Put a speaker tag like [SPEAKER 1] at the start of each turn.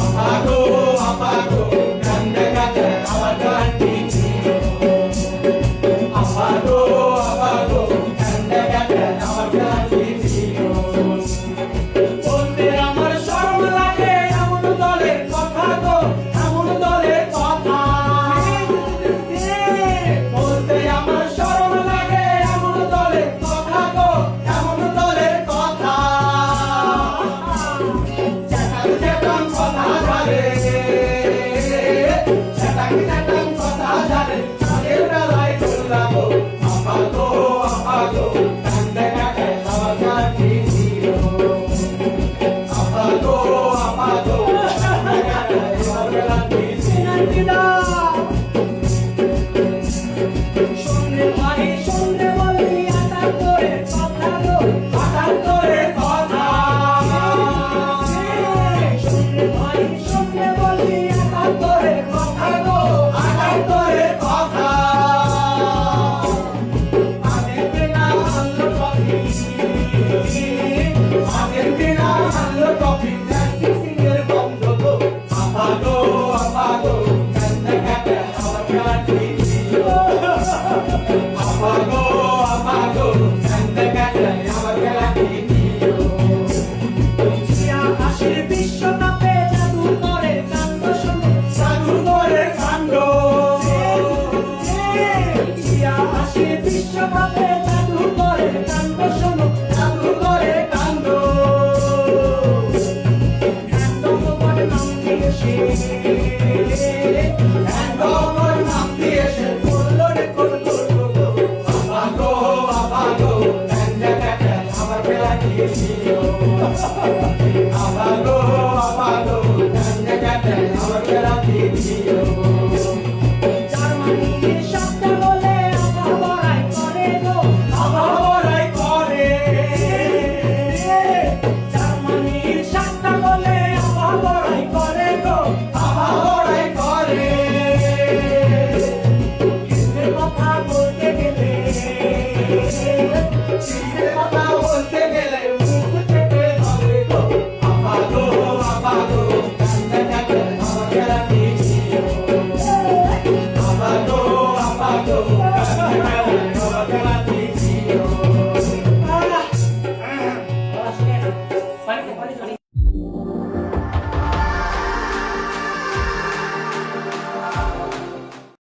[SPEAKER 1] আমাগো আমাগো কান্দে কান্দে আমার গানটি ছিল আমাগো আমাগো কান্দে কান্দে আমার গানটি ছিল বলতে আমার শরম লাগে এমন দলের কথা গো এমন দলের কথা বলতে আমার শরম লাগে এমন দলের কথা গো এমন দলের কথা চ্যাটাং চ্যাটাং কথা জানে চ্যাটাং চ্যাটাং কথা জানে আগের বেলায় বললাম আমাগো আমাগো কান্দে কান্দে আমার গানটি ছিল আমাগো আমাগো কান্দে কান্দে আমার গানটি ছিল শুনলে ভাই শুনলে বলি আটাত্তরের কথা গো আটাত্তরের কথা শুনলে ভাই শুনলে বলি আটাত্তরের কথা গো আটাত্তরের কথা আগের দিনা আনলো কফি আগের দিনা আনলো কফি ন্যান্সি সিংয়ের বন্ধ গো আমাগো আমাগো কান্দে কান্দে আমার গানটি ছিল আমাগো আমাগো কান্দে কান্দে আমার গানটি ছিল জিয়া আশির বিশ্বকাপে জাদুকরের কাণ্ড শোনো জাদুকরের কাণ্ড জিয়া আশির বিশ্বকাপে জাদুকরের কাণ্ড শোনো জাদুকরের কাণ্ড হ্যান্ডওভার নাম দিয়ে সে হ্যান্ডওভার নাম দিয়ে সে করলো রে করলো আমাগো আমাগো কান্দে কান্দে আমার গানটি ছিল আমাগো আমাগো কান্দে কান্দে আমার গানটি ছিল জার্মানির সাতটা বলে আভা বড়াই করে গো আভা বড়াই করে জার্মানির সাতটা বলে আভা বড়াই করে গো আভা বড়াই করে কিসের কথা বলতে গেলে কিসের কথা